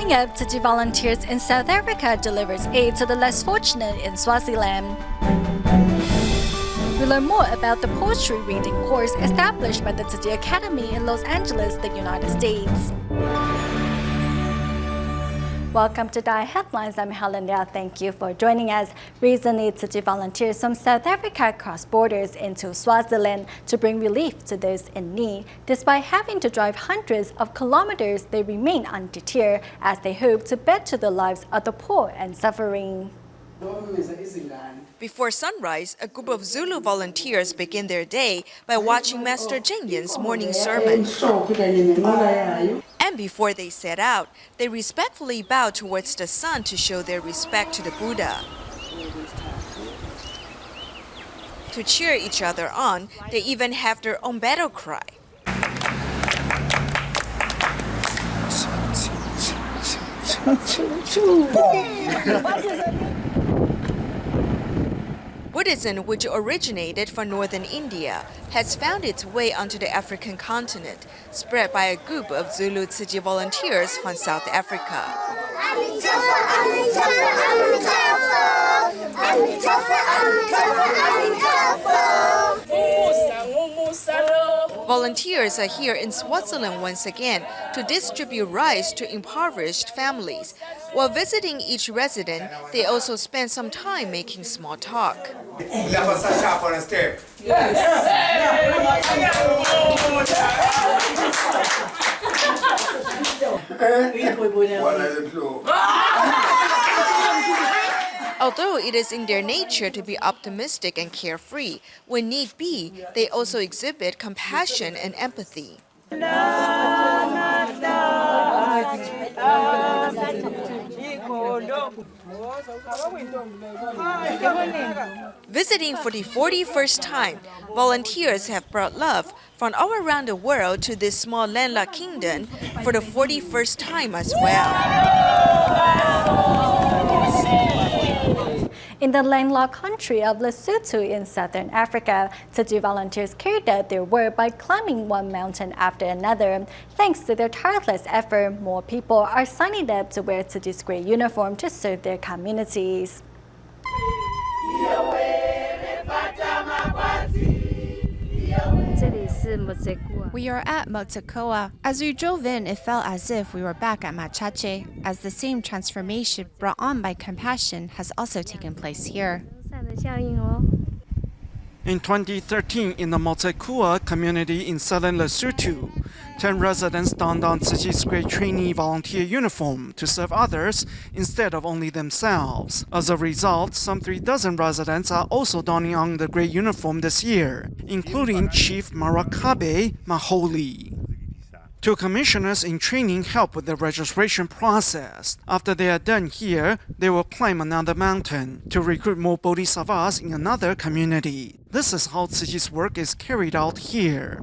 Coming up, Tzu Chi Volunteers in South Africa delivers aid to the less fortunate in Swaziland. We learn more about the poetry reading course established by the Tzu Chi Academy in Los Angeles, the United States. Welcome to Dai Headlines. I'm Helen Liao. Thank you for joining us. Recently, Tzu Chi volunteers from South Africa crossed borders into Swaziland to bring relief to those in need. Despite having to drive hundreds of kilometers, they remain undeterred as they hope to better the lives of the poor and suffering. Before sunrise, a group of Zulu volunteers begin their day by watching Master Jinyan's morning sermon. And before they set out, they respectfully bow towards the sun to show their respect to the Buddha. To cheer each other on, they even have their own battle cry. Buddhism, which originated from northern India, has found its way onto the African continent, spread by a group of Zulu Tzu Chi volunteers from South Africa. Volunteers are here in Swaziland once again to distribute rice to impoverished families. While visiting each resident, they also spend some time making small talk. Although it is in their nature to be optimistic and carefree, when need be, they also exhibit compassion and empathy. Visiting for the 41st time, volunteers have brought love from all around the world to this small landlocked kingdom for the 41st time as well. In the landlocked country of Lesotho in southern Africa, Tzu Chi volunteers carried out their work by climbing one mountain after another. Thanks to their tireless effort, more people are signing up to wear Tzu Chi's gray uniform to serve their communities. We are at Motakoa. As we drove in, it felt as if we were back at Machache, as the same transformation brought on by compassion has also taken place here. In 2013, in the Motakoa community in southern Lesotho, 10 residents donned on Tzu Chi's great trainee volunteer uniform to serve others instead of only themselves. As a result, some 36 residents are also donning on the great uniform this year, including Chief Marakabe Maholi. 2 commissioners in training help with the registration process. After they are done here, they will climb another mountain to recruit more bodhisattvas in another community. This is how Tzu Chi's work is carried out here.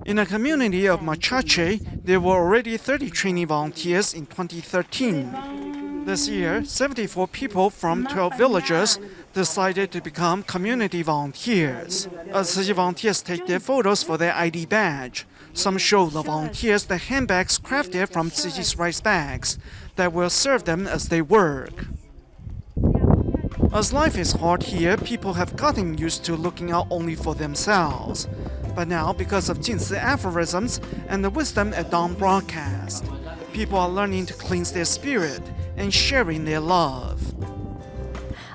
In the community of Machache, there were already 30 trainee volunteers in 2013. This year, 74 people from 12 villages decided to become community volunteers. As Tzu Chi volunteers take their photos for their ID badge, some show the volunteers the handbags crafted from Tzu Chi's rice bags that will serve them as they work. As life is hard here, people have gotten used to looking out only for themselves. But now, because of Jin Si aphorisms and the Wisdom at Dawn broadcast, people are learning to cleanse their spirit and sharing their love.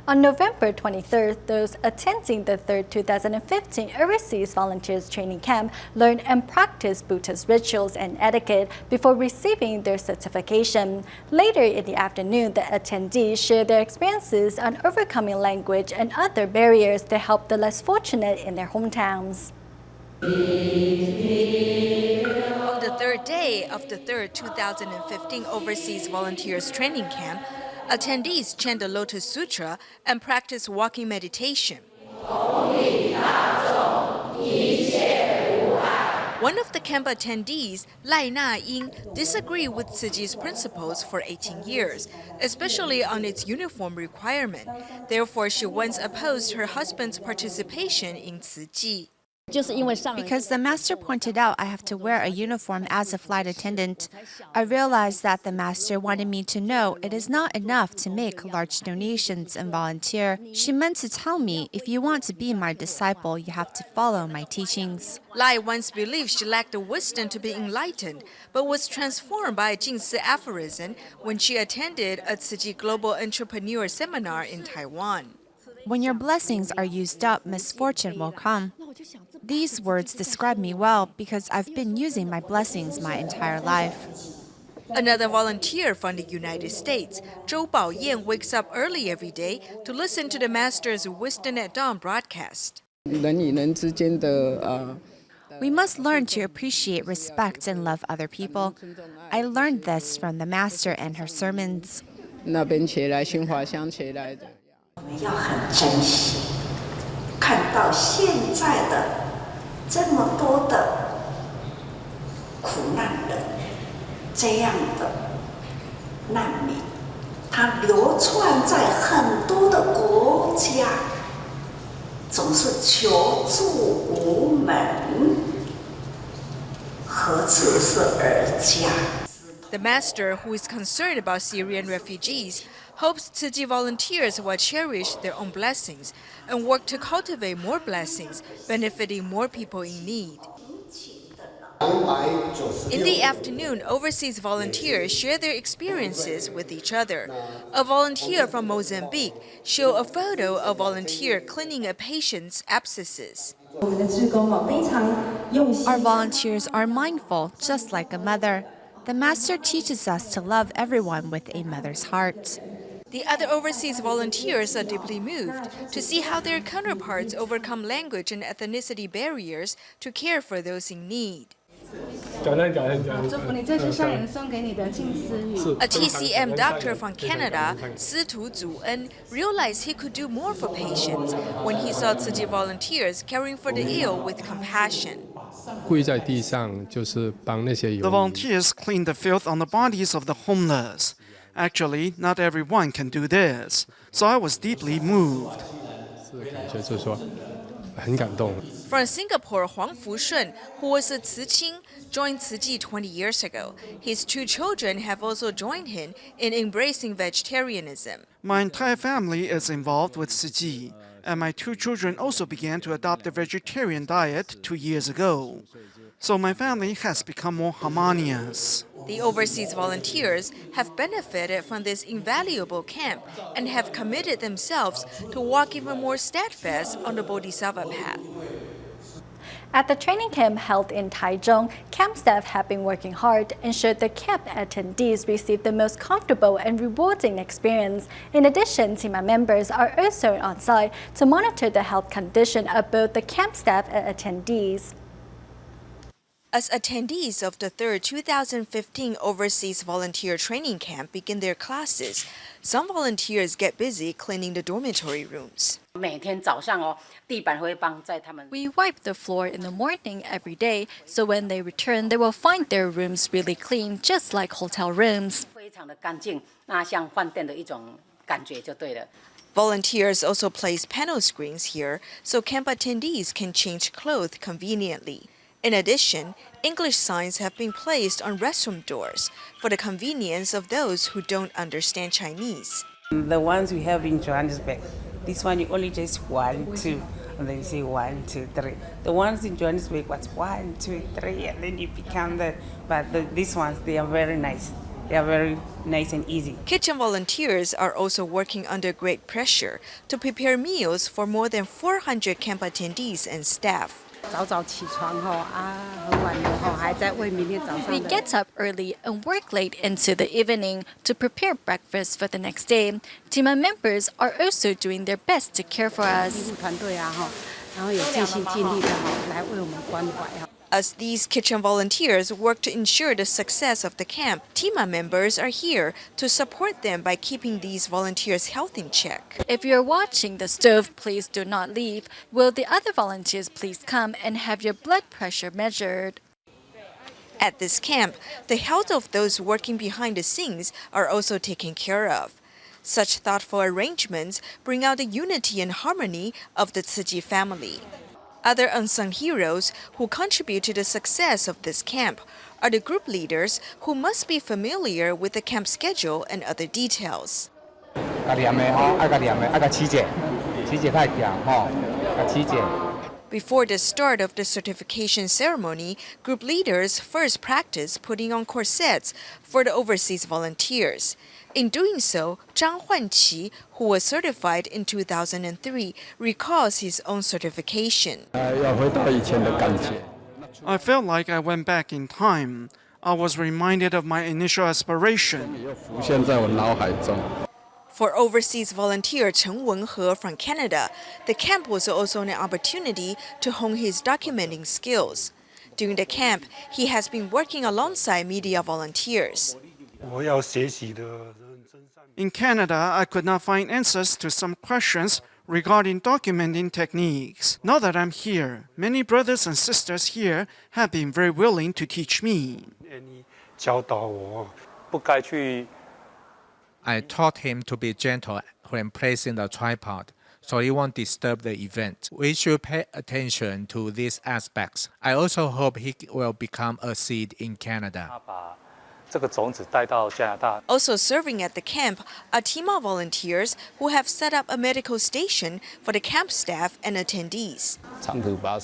On November 23rd, those attending the 3rd 2015 Overseas Volunteers Training Camp learned and practiced Buddhist rituals and etiquette before receiving their certification. Later in the afternoon, the attendees shared their experiences on overcoming language and other barriers to help the less fortunate in their hometowns. On the 3rd day of the 3rd 2015 Overseas Volunteers Training Camp, attendees chant the Lotus Sutra and practice walking meditation. One of the camp attendees, Lai Na-ying, disagreed with Tzu Chi's principles for 18 years, especially on its uniform requirement. Therefore, she once opposed her husband's participation in Tzu Chi. Because the master pointed out I have to wear a uniform as a flight attendant, I realized that the master wanted me to know it is not enough to make large donations and volunteer. She meant to tell me, if you want to be my disciple, you have to follow my teachings. Lai once believed she lacked the wisdom to be enlightened, but was transformed by a Jing Si aphorism when she attended a Tzu Chi Global Entrepreneur Seminar in Taiwan. When your blessings are used up, misfortune will come. These words describe me well because I've been using my blessings my entire life. Another volunteer from the United States, Zhou Baoyan, wakes up early every day to listen to the Master's Wisdom at Dawn broadcast. We must learn to appreciate, respect, and love other people. I learned this from the Master and her sermons. 那边起来，新华乡起来的。我们要很珍惜，看到现在的这么多的苦难人，这样的难民，他流窜在很多的国家，总是求助无门，何止是儿家？ The Master, who is concerned about Syrian refugees, hopes Tzu Chi volunteers will cherish their own blessings and work to cultivate more blessings, benefiting more people in need. In the afternoon, overseas volunteers share their experiences with each other. A volunteer from Mozambique showed a photo of a volunteer cleaning a patient's abscesses. Our volunteers are mindful, just like a mother. The Master teaches us to love everyone with a mother's heart. The other overseas volunteers are deeply moved to see how their counterparts overcome language and ethnicity barriers to care for those in need. A TCM doctor from Canada, Si Tu Zu-en, realized he could do more for patients when he saw Tzu Chi volunteers caring for the ill with compassion. The volunteers clean the filth on the bodies of the homeless. Actually, not everyone can do this, so I was deeply moved. From Singapore, Huang Fushun, who was a Tzu Qing, joined Tzu Chi 20 years ago. His 2 children have also joined him in embracing vegetarianism. My entire family is involved with Tzu Chi, and my 2 children also began to adopt a vegetarian diet 2 years ago. So my family has become more harmonious. The overseas volunteers have benefited from this invaluable camp and have committed themselves to walk even more steadfast on the Bodhisattva path. At the training camp held in Taichung, camp staff have been working hard to ensure the camp attendees receive the most comfortable and rewarding experience. In addition, team members are also on site to monitor the health condition of both the camp staff and attendees. As attendees of the 3rd 2015 Overseas Volunteer Training Camp begin their classes, some volunteers get busy cleaning the dormitory rooms. We wipe the floor in the morning every day, so when they return, they will find their rooms really clean, just like hotel rooms. Volunteers also place panel screens here so camp attendees can change clothes conveniently. In addition, English signs have been placed on restroom doors for the convenience of those who don't understand Chinese. The ones we have in Johannesburg, this one you only just 1, 2, and then you say 1, 2, 3. The ones in Johannesburg, what's 1, 2, 3, and then you become that. But these ones, they are very nice. They are very nice and easy. Kitchen volunteers are also working under great pressure to prepare meals for more than 400 camp attendees and staff. We get up early and work late into the evening to prepare breakfast for the next day. Team members are also doing their best to care for us. As these kitchen volunteers work to ensure the success of the camp, TIMA members are here to support them by keeping these volunteers' health in check. If you're watching the stove, please do not leave. Will the other volunteers please come and have your blood pressure measured? At this camp, the health of those working behind the scenes are also taken care of. Such thoughtful arrangements bring out the unity and harmony of the Tzu Chi family. Other unsung heroes who contribute to the success of this camp are the group leaders who must be familiar with the camp schedule and other details. Before the start of the certification ceremony, group leaders first practice putting on corsets for the overseas volunteers. In doing so, Zhang Huanqi, who was certified in 2003, recalls his own certification. I felt like I went back in time. I was reminded of my initial aspiration. For overseas volunteer Chen Wenhe from Canada, the camp was also an opportunity to hone his documenting skills. During the camp, he has been working alongside media volunteers. In Canada, I could not find answers to some questions regarding documenting techniques. Now that I'm here, many brothers and sisters here have been very willing to teach me. I taught him to be gentle when placing the tripod, so it won't disturb the event. We should pay attention to these aspects. I also hope he will become a seed in Canada. Also serving at the camp are Tima volunteers who have set up a medical station for the camp staff and attendees.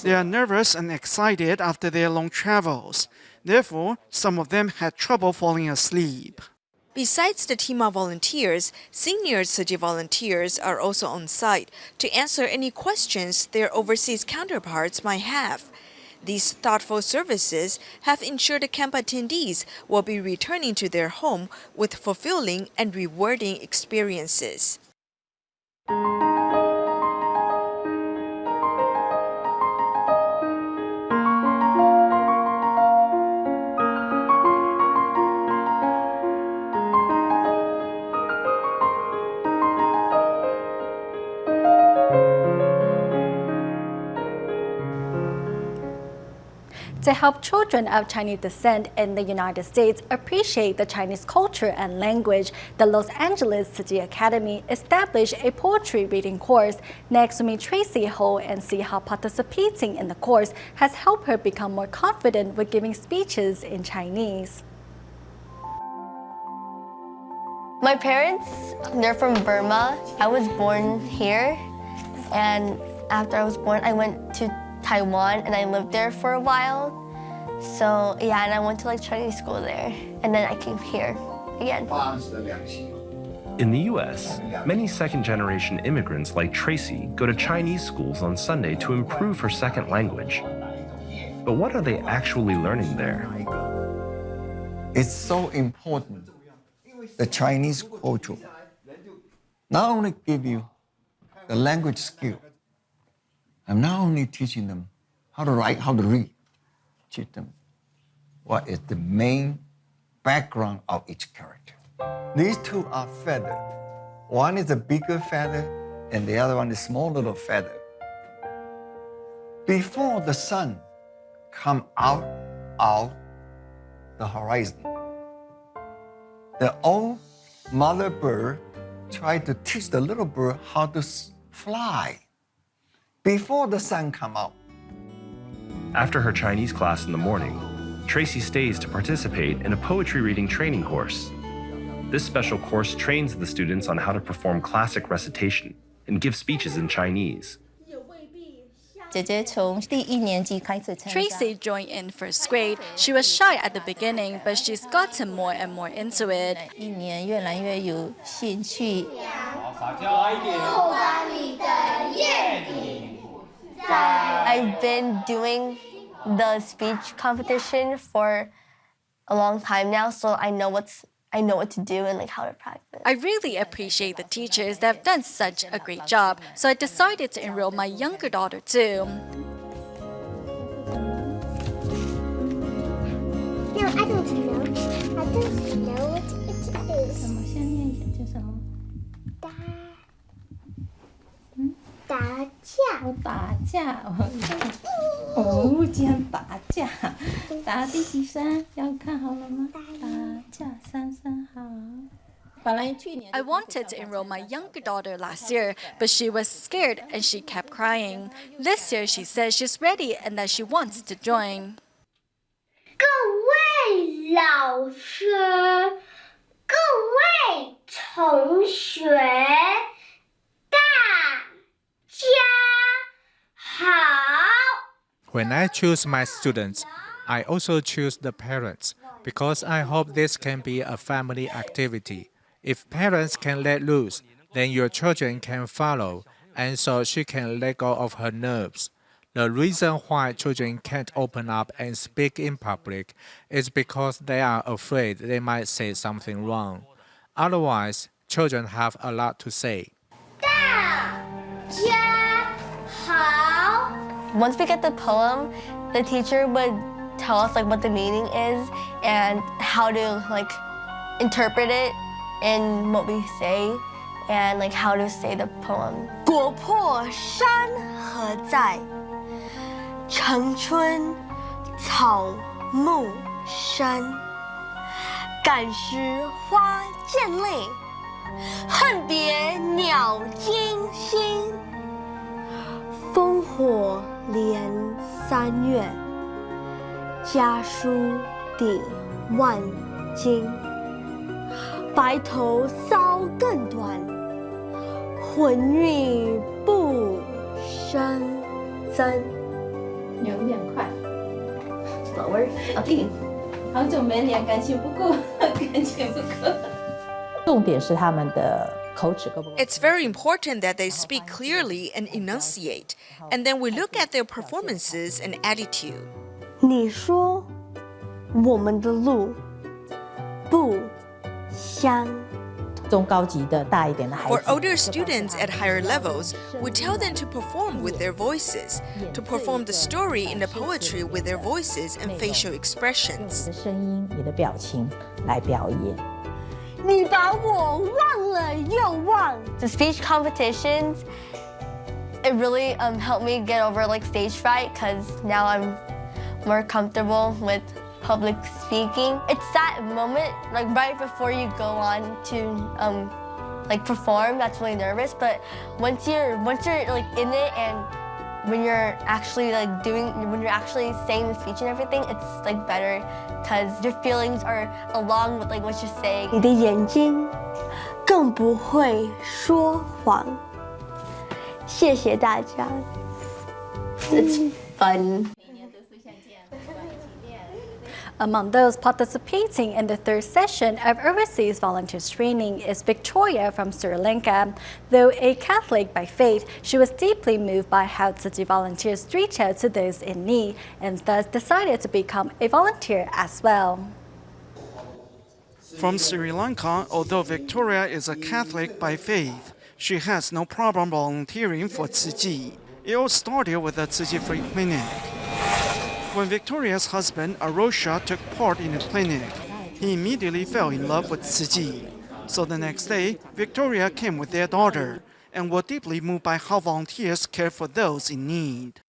They are nervous and excited after their long travels. Therefore, some of them had trouble falling asleep. Besides the Tima volunteers, senior Tzu Chi volunteers are also on site to answer any questions their overseas counterparts might have. These thoughtful services have ensured the camp attendees will be returning to their home with fulfilling and rewarding experiences. To help children of Chinese descent in the United States appreciate the Chinese culture and language, the Los Angeles Tzu Chi Academy established a poetry reading course. Next, we meet Tracy Ho and see how participating in the course has helped her become more confident with giving speeches in Chinese. My parents, they're from Burma. I was born here, and after I was born, I went to Taiwan and I lived there for a while. So yeah, and I went to Chinese school there, and then I came here again. In the US, many second-generation immigrants like Tracy go to Chinese schools on Sunday to improve her second language. But what are they actually learning there? It's so important. The Chinese culture not only give you the language skill, I'm not only teaching them how to write, how to read, teach them what is the main background of each character. These two are feathered. One is a bigger feather and the other one is small little feather. Before the sun come out of the horizon, the old mother bird tried to teach the little bird how to fly before the sun come out. After her Chinese class in the morning, Tracy stays to participate in a poetry reading training course. This special course trains the students on how to perform classic recitation and give speeches in Chinese. Tracy joined in first grade. She was shy at the beginning, but she's gotten more and more into it. I've been doing the speech competition for a long time now, so I know what to do and how to practice. I really appreciate the teachers that have done such a great job, so I decided to enroll my younger daughter too. No, I don't know. I don't know what it is. I wanted to enroll my younger daughter last year, but she was scared and she kept crying. This year she says she's ready and that she wants to join. 各位老师，各位同学，大家好。 When I choose my students, I also choose the parents because I hope this can be a family activity. If parents can let loose, then your children can follow, and so she can let go of her nerves. The reason why children can't open up and speak in public is because they are afraid they might say something wrong. Otherwise, children have a lot to say. 大家好。 Once we get the poem, the teacher would tell us like what the meaning is and how to like interpret it in what we say and like how to say the poem. 国破山河在，城春草木深。感时花溅泪，恨别鸟惊心。烽火连三月，家书抵万金。白头搔更短，浑欲不胜簪。有点快。 Slower. Okay. 好久没练，感情不够，感情不够。重点是他们的口齿够不够。 It's very important that they speak clearly and enunciate, and then we look at their performances and attitude. 你说我们的路不相。 中高级的大一点的孩子。 For older students at higher levels, we tell them to perform with their voices, to perform the story in the poetry with their voices and facial 你 expressions. 的声音、你的表情来表演。 你把我忘了又忘。The speech competitions, it really helped me get over like stage fright because now I'm more comfortable with public speaking. It's that moment like right before you go on to like perform that's really nervous, but once you're like in it and when you're actually like when you're actually saying the speech and everything, it's like better because your feelings are along with like what you're saying. 你的眼睛更不会说谎。谢谢大家。It's fun. Among those participating in the third session of Overseas Volunteers Training is Victoria from Sri Lanka. Though a Catholic by faith, she was deeply moved by how Tzu Chi volunteers reach out to those in need and thus decided to become a volunteer as well. From Sri Lanka, although Victoria is a Catholic by faith, she has no problem volunteering for Tzu Chi. It all started with a Tzu Chi free clinic. When Victoria's husband, Arosha, took part in the clinic, he immediately fell in love with Tzu Chi. So the next day, Victoria came with their daughter and were deeply moved by how volunteers care for those in need.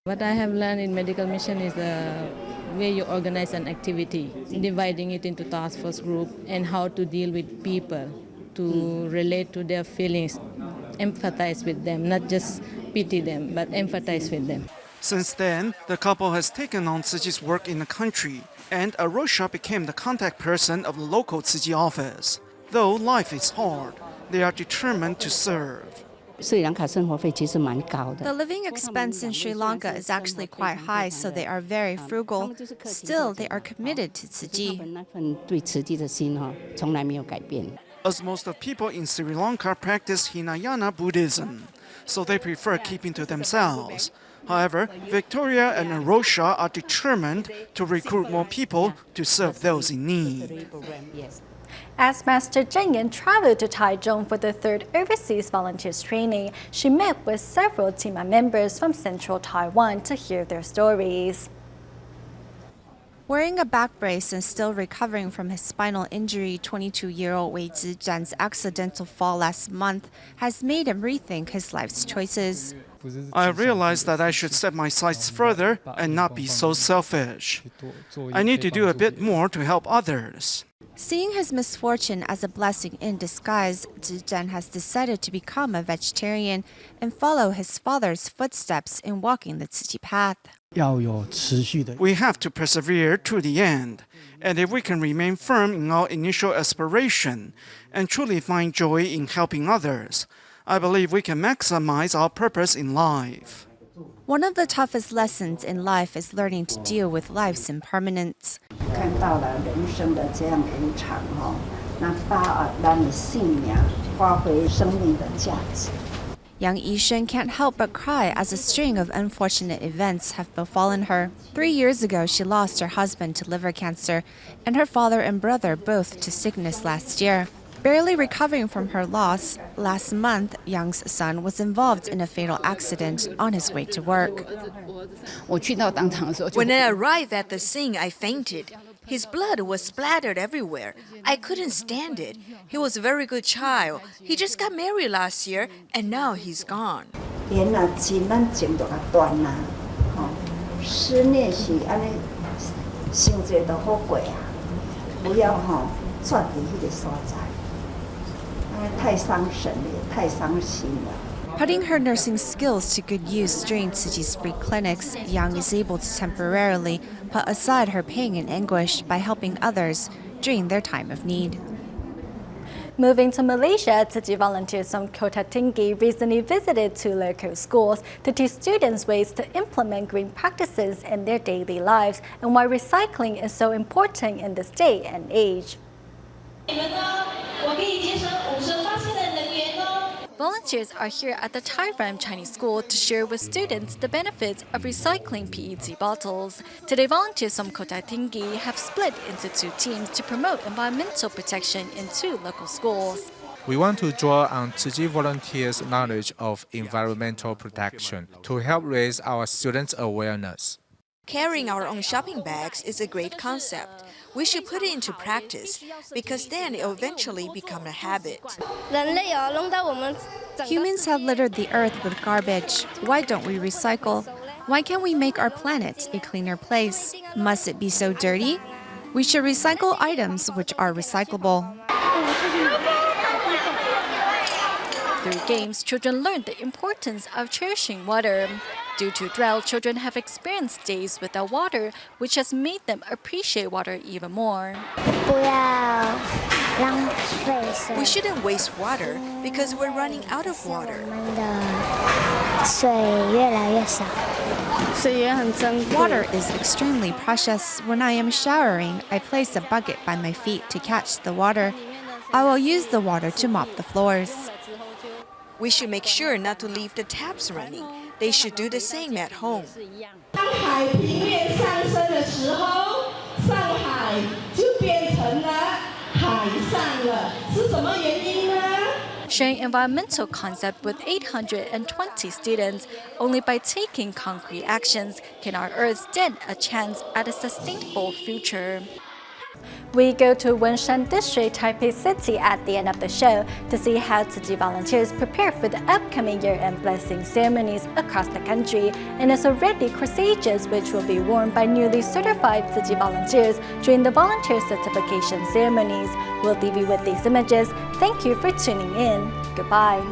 What I have learned in medical mission is the way you organize an activity, dividing it into task force group and how to deal with people, to relate to their feelings, empathize with them, not just pity them, but empathize with them. Since then, the couple has taken on Tzu Chi's work in the country, and Arosha became the contact person of the local Tzu Chi office. Though life is hard, they are determined to serve. The living expense in Sri Lanka is actually quite high, so they are very frugal. Still, they are committed to Tzu Chi. As most of people in Sri Lanka practice Hinayana Buddhism, so they prefer keeping to themselves. However, Victoria and Arosha are determined to recruit more people to serve those in need. As Master Zheng Yan traveled to Taichung for the third Overseas Volunteers Training, she met with several Tima members from central Taiwan to hear their stories. Wearing a back brace and still recovering from his spinal injury, 22-year-old Wei Zizhan's accidental fall last month has made him rethink his life's choices. I realized that I should set my sights further and not be so selfish. I need to do a bit more to help others. Seeing his misfortune as a blessing in disguise, Zhi Zhan has decided to become a vegetarian and follow his father's footsteps in walking the Tzu Chi path. We have to persevere to the end, and if we can remain firm in our initial aspiration and truly find joy in helping others, I believe we can maximize our purpose in life. One of the toughest lessons in life is learning to deal with life's impermanence. 看到了人生的这样无常那把咱的信命发挥生命的价值。 Yang Yishun can't help but cry as a string of unfortunate events have befallen her. 3 years ago, she lost her husband to liver cancer and her father and brother both to sickness last year. Barely recovering from her loss, last month, Yang's son was involved in a fatal accident on his way to work. When I arrived at the scene, I fainted. His blood was splattered everywhere. I couldn't stand it. He was a very good child. He just got married last year, and now he's gone. 连钱咱钱都甲断啦，思念是安尼，想者就好过啊，不要转伫迄个所在，太伤神了，太伤心了。 Putting her nursing skills to good use during Tzu Chi's free clinics, Yang is able to temporarily put aside her pain and anguish by helping others during their time of need. Moving to Malaysia, Tzu Chi volunteers from Kota Tinggi recently visited 2 local schools to teach students ways to implement green practices in their daily lives and why recycling is so important in this day and age. Volunteers are here at the Tai Ram Chinese School to share with students the benefits of recycling PET bottles. Today, volunteers from Kota Tinggi have split into 2 teams to promote environmental protection in 2 local schools. We want to draw on Tzu Chi volunteers' knowledge of environmental protection to help raise our students' awareness. Carrying our own shopping bags is a great concept. We should put it into practice because then it will eventually become a habit. Humans have littered the earth with garbage. Why don't we recycle? Why can't we make our planet a cleaner place? Must it be so dirty? We should recycle items which are recyclable. Through games, children learn the importance of cherishing water. Due to drought, children have experienced days without water, which has made them appreciate water even more. We shouldn't waste water because we're running out of water. Water is extremely precious. When I am showering, I place a bucket by my feet to catch the water. I will use the water to mop the floors. We should make sure not to leave the taps running. They should do the same at home. Sharing environmental concept with 820 students, only by taking concrete actions can our Earth stand a chance at a sustainable future. We go to Wenshan District, Taipei City at the end of the show to see how Tzu Chi volunteers prepare for the upcoming year-end blessing ceremonies across the country, and it's already corsages which will be worn by newly certified Tzu Chi volunteers during the volunteer certification ceremonies. We'll leave you with these images. Thank you for tuning in. Goodbye.